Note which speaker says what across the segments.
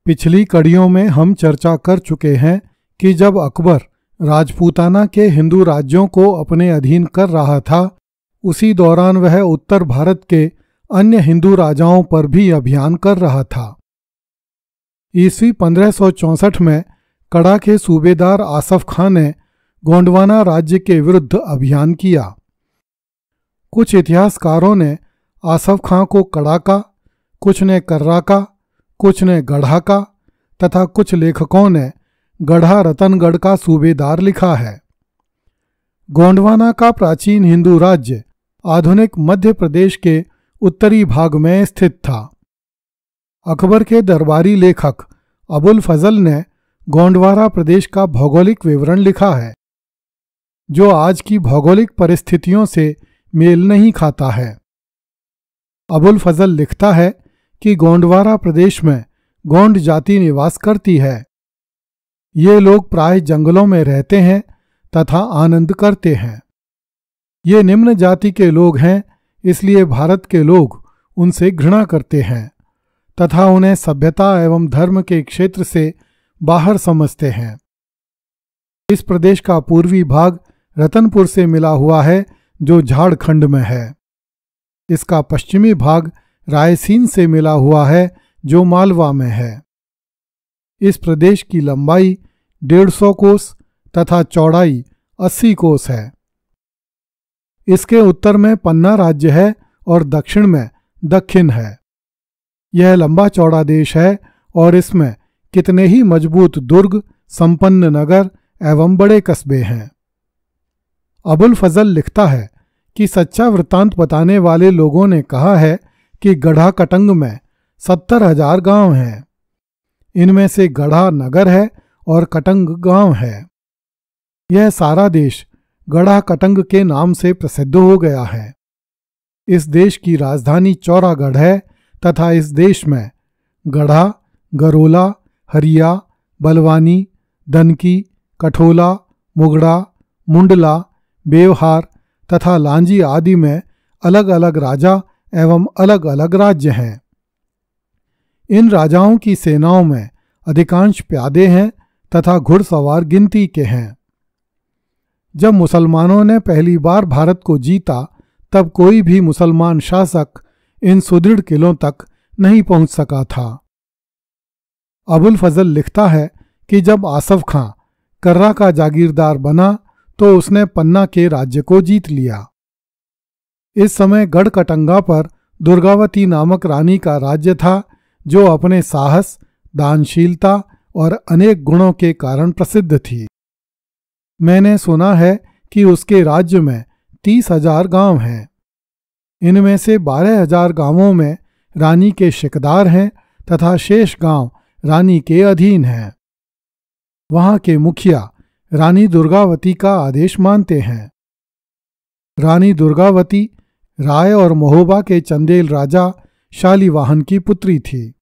Speaker 1: पिछली कड़ियों में हम चर्चा कर चुके हैं कि जब अकबर राजपूताना के हिंदू राज्यों को अपने अधीन कर रहा था, उसी दौरान वह उत्तर भारत के अन्य हिंदू राजाओं पर भी अभियान कर रहा था। ईस्वी 1564 में कड़ा के सूबेदार आसफ खां ने गोंडवाना राज्य के विरुद्ध अभियान किया। कुछ इतिहासकारों ने आसफ खां को कड़ा का, कुछ ने कर्रा का, कुछ ने गढ़ा का तथा कुछ लेखकों ने गढ़ा रतनगढ़ का सूबेदार लिखा है। गोंडवाना का प्राचीन हिंदू राज्य आधुनिक मध्य प्रदेश के उत्तरी भाग में स्थित था। अकबर के दरबारी लेखक अबुल फजल ने गोंडवाना प्रदेश का भौगोलिक विवरण लिखा है, जो आज की भौगोलिक परिस्थितियों से मेल नहीं खाता है। अबुल फजल लिखता है कि गोंडवाना प्रदेश में गोंड जाति निवास करती है। ये लोग प्राय जंगलों में रहते हैं तथा आनंद करते हैं। ये निम्न जाति के लोग हैं, इसलिए भारत के लोग उनसे घृणा करते हैं तथा उन्हें सभ्यता एवं धर्म के क्षेत्र से बाहर समझते हैं। इस प्रदेश का पूर्वी भाग रतनपुर से मिला हुआ है, जो झारखंड में है। इसका पश्चिमी भाग रायसीन से मिला हुआ है, जो मालवा में है। इस प्रदेश की लंबाई 150 कोस तथा चौड़ाई 80 कोस है। इसके उत्तर में पन्ना राज्य है और दक्षिण में दक्खिन है। यह लंबा चौड़ा देश है और इसमें कितने ही मजबूत दुर्ग, संपन्न नगर एवं बड़े कस्बे हैं। अबुल फजल लिखता है कि सच्चा वृत्तांत बताने वाले लोगों ने कहा है कि गढ़ा कटंग में 70,000 गांव हैं। इनमें से गढ़ा नगर है और कटंग गांव है। यह सारा देश गढ़ा कटंग के नाम से प्रसिद्ध हो गया है। इस देश की राजधानी चौरागढ़ है तथा इस देश में गढ़ा, गरोला, हरिया, बलवानी, दनकी, कठोला, मुगड़ा, मुंडला, बेवहार तथा लांजी आदि में अलग अलग राजा एवं अलग अलग राज्य हैं। इन राजाओं की सेनाओं में अधिकांश प्यादे हैं तथा घुड़सवार गिनती के हैं। जब मुसलमानों ने पहली बार भारत को जीता, तब कोई भी मुसलमान शासक इन सुदृढ़ किलों तक नहीं पहुंच सका था। अबुल फजल लिखता है कि जब आसफ खां कर्रा का जागीरदार बना, तो उसने पन्ना के राज्य को जीत लिया। इस समय गढ़कटंगा पर दुर्गावती नामक रानी का राज्य था, जो अपने साहस, दानशीलता और अनेक गुणों के कारण प्रसिद्ध थी। मैंने सुना है कि उसके राज्य में 30,000 गांव हैं। इनमें से 12,000 गांवों में रानी के शिकदार हैं तथा शेष गांव रानी के अधीन हैं। वहां के मुखिया रानी दुर्गावती का आदेश मानते हैं। रानी दुर्गावती राय और महोबा के चंदेल राजा शालीवाहन की पुत्री थी।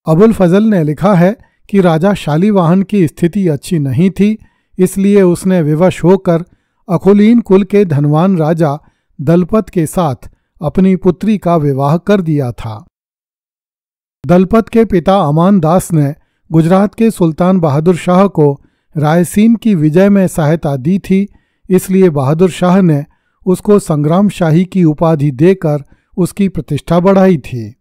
Speaker 1: अबुल फजल ने लिखा है कि राजा शालीवाहन की स्थिति अच्छी नहीं थी, इसलिए उसने विवश होकर अकुलीन कुल के धनवान राजा दलपत के साथ अपनी पुत्री का विवाह कर दिया था। दलपत के पिता अमान दास ने गुजरात के सुल्तान बहादुर शाह को रायसीन की विजय में सहायता दी थी, इसलिए बहादुर शाह ने उसको संग्राम शाही की उपाधि देकर उसकी प्रतिष्ठा बढ़ाई थी।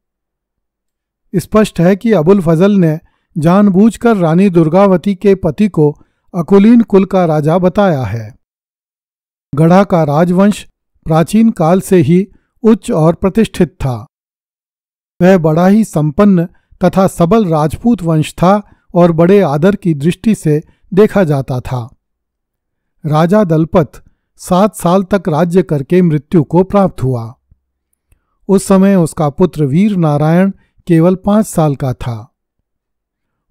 Speaker 1: स्पष्ट है कि अबुल फजल ने जानबूझकर रानी दुर्गावती के पति को अकुलीन कुल का राजा बताया है। गढ़ा का राजवंश प्राचीन काल से ही उच्च और प्रतिष्ठित था। वह बड़ा ही संपन्न तथा सबल राजपूत वंश था और बड़े आदर की दृष्टि से देखा जाता था। राजा दलपत 7 साल तक राज्य करके मृत्यु को प्राप्त हुआ। उस समय उसका पुत्र वीर नारायण केवल 5 साल का था।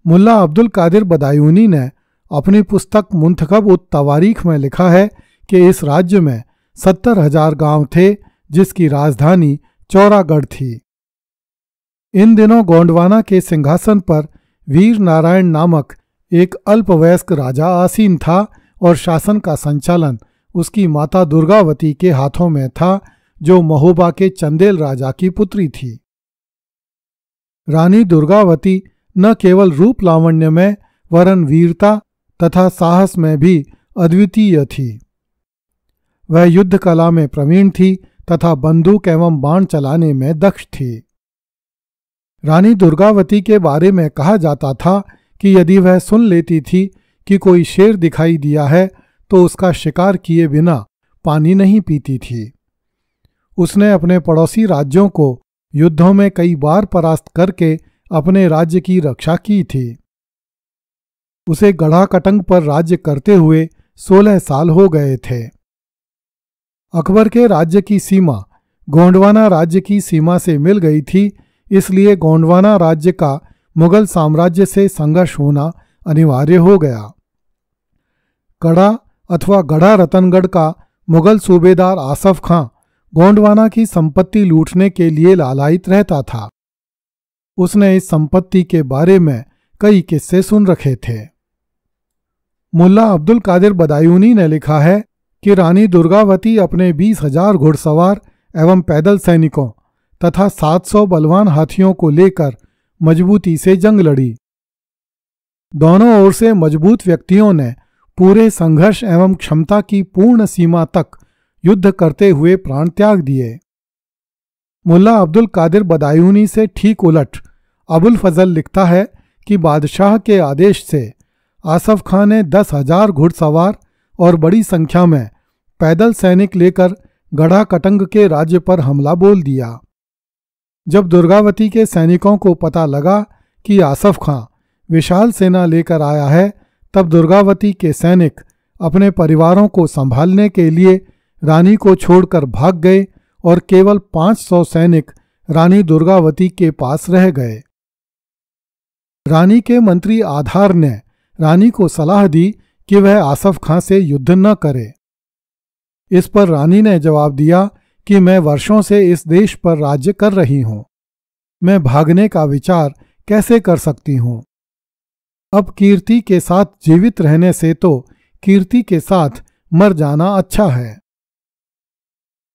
Speaker 1: मुल्ला अब्दुल कादिर बदायूनी ने अपनी पुस्तक मुंतखब उत तवारीख में लिखा है कि इस राज्य में 70,000 गांव थे, जिसकी राजधानी चौरागढ़ थी। इन दिनों गोंडवाना के सिंहासन पर वीर नारायण नामक एक अल्पवयस्क राजा आसीन था और शासन का संचालन उसकी माता दुर्गावती के हाथों में था, जो महोबा के चंदेल राजा की पुत्री थी। रानी दुर्गावती न केवल रूप लावण्य में वरन वीरता तथा साहस में भी अद्वितीय थी। वह युद्ध कला में प्रवीण थी तथा बंदूक एवं बाण चलाने में दक्ष थी। रानी दुर्गावती के बारे में कहा जाता था कि यदि वह सुन लेती थी कि कोई शेर दिखाई दिया है तो उसका शिकार किए बिना पानी नहीं पीती थी। उसने अपने पड़ोसी राज्यों को युद्धों में कई बार परास्त करके अपने राज्य की रक्षा की थी। उसे गढ़ाकटंग पर राज्य करते हुए 16 साल हो गए थे। अकबर के राज्य की सीमा गोंडवाना राज्य की सीमा से मिल गई थी, इसलिए गोंडवाना राज्य का मुगल साम्राज्य से संघर्ष होना अनिवार्य हो गया। गढ़ा अथवा गढ़ा रतनगढ़ का मुगल सूबेदार आसफ खां गोंडवाना की संपत्ति लूटने के लिए लालायित रहता था। उसने इस संपत्ति के बारे में कई किस्से सुन रखे थे। मुल्ला अब्दुल कादिर बदायूनी ने लिखा है कि रानी दुर्गावती अपने 20,000 घुड़सवार एवं पैदल सैनिकों तथा 700 बलवान हाथियों को लेकर मजबूती से जंग लड़ी। दोनों ओर से मजबूत व्यक्तियों ने पूरे संघर्ष एवं क्षमता की पूर्ण सीमा तक युद्ध करते हुए प्राण त्याग दिए। मुल्ला अब्दुल कादिर बदायूनी से ठीक उलट अबुल फजल लिखता है कि बादशाह के आदेश से आसफ खां ने 10,000 घुड़सवार और बड़ी संख्या में पैदल सैनिक लेकर गढ़ाकटंग के राज्य पर हमला बोल दिया। जब दुर्गावती के सैनिकों को पता लगा कि आसफ खां विशाल सेना लेकर आया है, तब दुर्गावती के सैनिक अपने परिवारों को संभालने के लिए रानी को छोड़कर भाग गए और केवल 500 सैनिक रानी दुर्गावती के पास रह गए। रानी के मंत्री आधार ने रानी को सलाह दी कि वह आसफ खां से युद्ध न करे। इस पर रानी ने जवाब दिया कि मैं वर्षों से इस देश पर राज्य कर रही हूं, मैं भागने का विचार कैसे कर सकती हूं। अब कीर्ति के साथ जीवित रहने से तो कीर्ति के साथ मर जाना अच्छा है।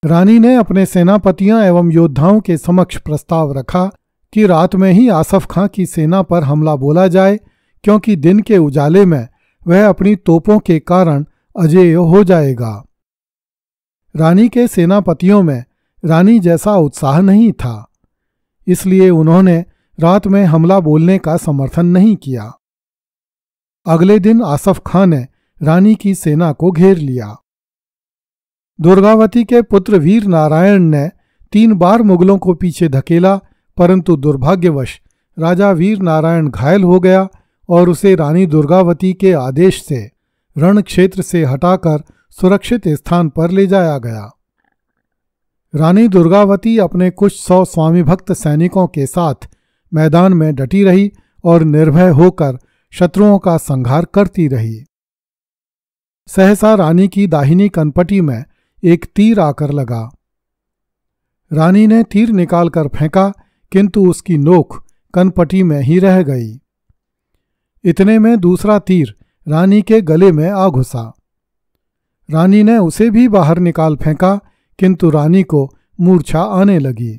Speaker 1: रानी ने अपने सेनापतियों एवं योद्धाओं के समक्ष प्रस्ताव रखा कि रात में ही आसफ खां की सेना पर हमला बोला जाए, क्योंकि दिन के उजाले में वह अपनी तोपों के कारण अजेय हो जाएगा। रानी के सेनापतियों में रानी जैसा उत्साह नहीं था, इसलिए उन्होंने रात में हमला बोलने का समर्थन नहीं किया। अगले दिन आसफ खां ने रानी की सेना को घेर लिया। दुर्गावती के पुत्र वीर नारायण ने 3 बार मुगलों को पीछे धकेला, परंतु दुर्भाग्यवश राजा वीर नारायण घायल हो गया और उसे रानी दुर्गावती के आदेश से रण क्षेत्र से हटाकर सुरक्षित स्थान पर ले जाया गया। रानी दुर्गावती अपने कुछ 100 स्वामी भक्त सैनिकों के साथ मैदान में डटी रही और निर्भय होकर शत्रुओं का संहार करती रही। सहसा रानी की दाहिनी कनपटी में एक तीर आकर लगा। रानी ने तीर निकालकर फेंका, किंतु उसकी नोक कनपटी में ही रह गई। इतने में दूसरा तीर रानी के गले में आ घुसा। रानी ने उसे भी बाहर निकाल फेंका, किंतु रानी को मूर्छा आने लगी।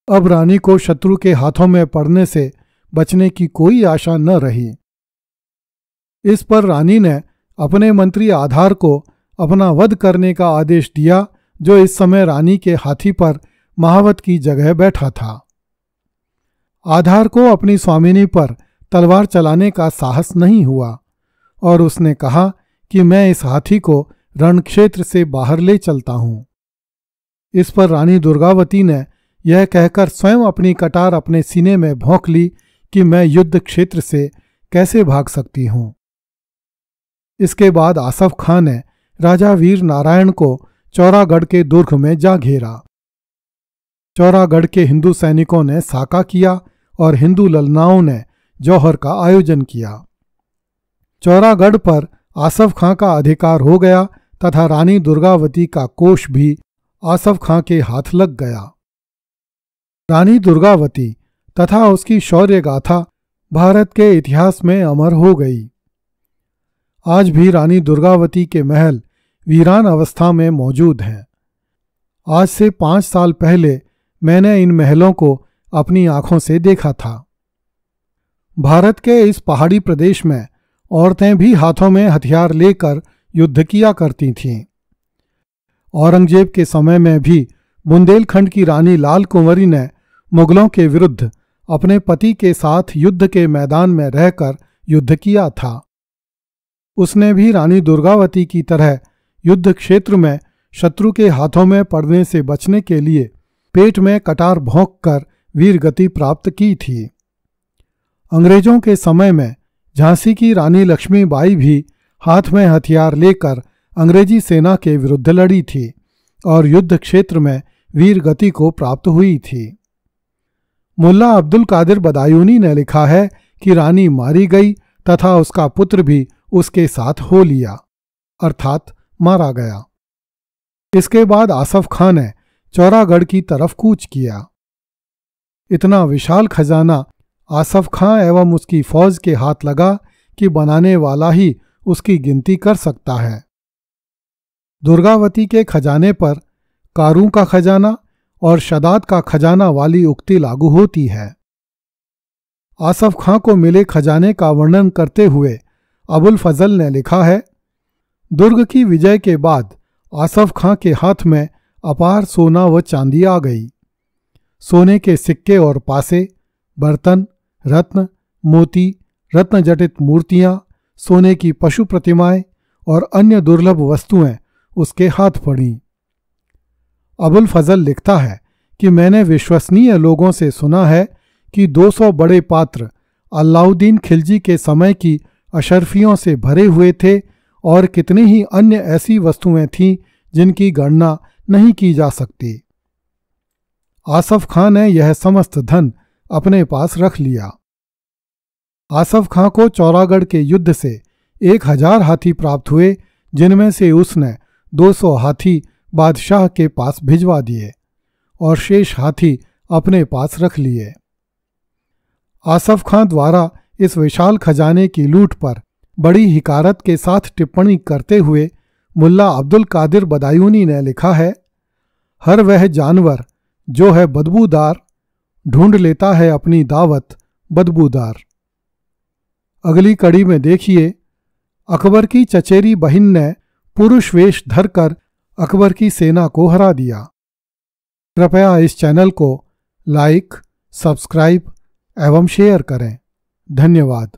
Speaker 1: अब रानी को शत्रु के हाथों में पड़ने से बचने की कोई आशा न रही। इस पर रानी ने अपने मंत्री आधार को अपना वध करने का आदेश दिया, जो इस समय रानी के हाथी पर महावत की जगह बैठा था। आधार को अपनी स्वामिनी पर तलवार चलाने का साहस नहीं हुआ और उसने कहा कि मैं इस हाथी को रणक्षेत्र से बाहर ले चलता हूं। इस पर रानी दुर्गावती ने यह कहकर स्वयं अपनी कटार अपने सीने में भोंक ली कि मैं युद्ध क्षेत्र से कैसे भाग सकती हूं। इसके बाद आसफ खां ने राजा वीर नारायण को चौरागढ़ के दुर्ग में जा घेरा। चौरागढ़ के हिंदू सैनिकों ने साका किया और हिंदू ललनाओं ने जौहर का आयोजन किया। चौरागढ़ पर आसफ खां का अधिकार हो गया तथा रानी दुर्गावती का कोष भी आसफ खां के हाथ लग गया। रानी दुर्गावती तथा उसकी शौर्य गाथा भारत के इतिहास में अमर हो गई। आज भी रानी दुर्गावती के महल वीरान अवस्था में मौजूद हैं। आज से 5 साल पहले मैंने इन महलों को अपनी आंखों से देखा था। भारत के इस पहाड़ी प्रदेश में औरतें भी हाथों में हथियार लेकर युद्ध किया करती थीं। औरंगजेब के समय में भी बुंदेलखंड की रानी लाल कुंवरी ने मुगलों के विरुद्ध अपने पति के साथ युद्ध के मैदान में रहकर युद्ध किया था। उसने भी रानी दुर्गावती की तरह युद्ध क्षेत्र में शत्रु के हाथों में पड़ने से बचने के लिए पेट में कटार भोंककर वीरगति प्राप्त की थी। अंग्रेजों के समय में झांसी की रानी लक्ष्मीबाई भी हाथ में हथियार लेकर अंग्रेजी सेना के विरुद्ध लड़ी थी और युद्ध क्षेत्र में वीरगति को प्राप्त हुई थी। मुल्ला अब्दुल कादिर बदायूनी ने लिखा है कि रानी मारी गई तथा उसका पुत्र भी उसके साथ हो लिया, अर्थात मारा गया। इसके बाद आसफ खां ने चौरागढ़ की तरफ कूच किया। इतना विशाल खजाना आसफ खां एवं उसकी फौज के हाथ लगा कि बनाने वाला ही उसकी गिनती कर सकता है। दुर्गावती के खजाने पर कारू का खजाना और शदाद का खजाना वाली उक्ति लागू होती है। आसफ खां को मिले खजाने का वर्णन करते हुए अबुल फजल ने लिखा है, दुर्ग की विजय के बाद आसफ खां के हाथ में अपार सोना व चांदी आ गई। सोने के सिक्के और पासे, बर्तन, रत्न, मोती, रत्न जटित मूर्तियां, सोने की पशु प्रतिमाएं और अन्य दुर्लभ वस्तुएं उसके हाथ पड़ी। अबुल फजल लिखता है कि मैंने विश्वसनीय लोगों से सुना है कि 200 बड़े पात्र अलाउद्दीन खिलजी के समय की अशर्फियों से भरे हुए थे और कितनी ही अन्य ऐसी वस्तुएं थीं जिनकी गणना नहीं की जा सकती। आसफ खां ने यह समस्त धन अपने पास रख लिया। आसफ खां को चौरागढ़ के युद्ध से 1000 हाथी प्राप्त हुए, जिनमें से उसने 200 हाथी बादशाह के पास भिजवा दिए और शेष हाथी अपने पास रख लिए। आसफ खां द्वारा इस विशाल खजाने की लूट पर बड़ी हिकारत के साथ टिप्पणी करते हुए मुल्ला अब्दुल कादिर बदायूनी ने लिखा है, हर वह जानवर जो है बदबूदार ढूंढ लेता है अपनी दावत बदबूदार। अगली कड़ी में देखिए, अकबर की चचेरी बहन ने पुरुष वेश धरकर अकबर की सेना को हरा दिया। कृपया इस चैनल को लाइक, सब्सक्राइब एवं शेयर करें। धन्यवाद।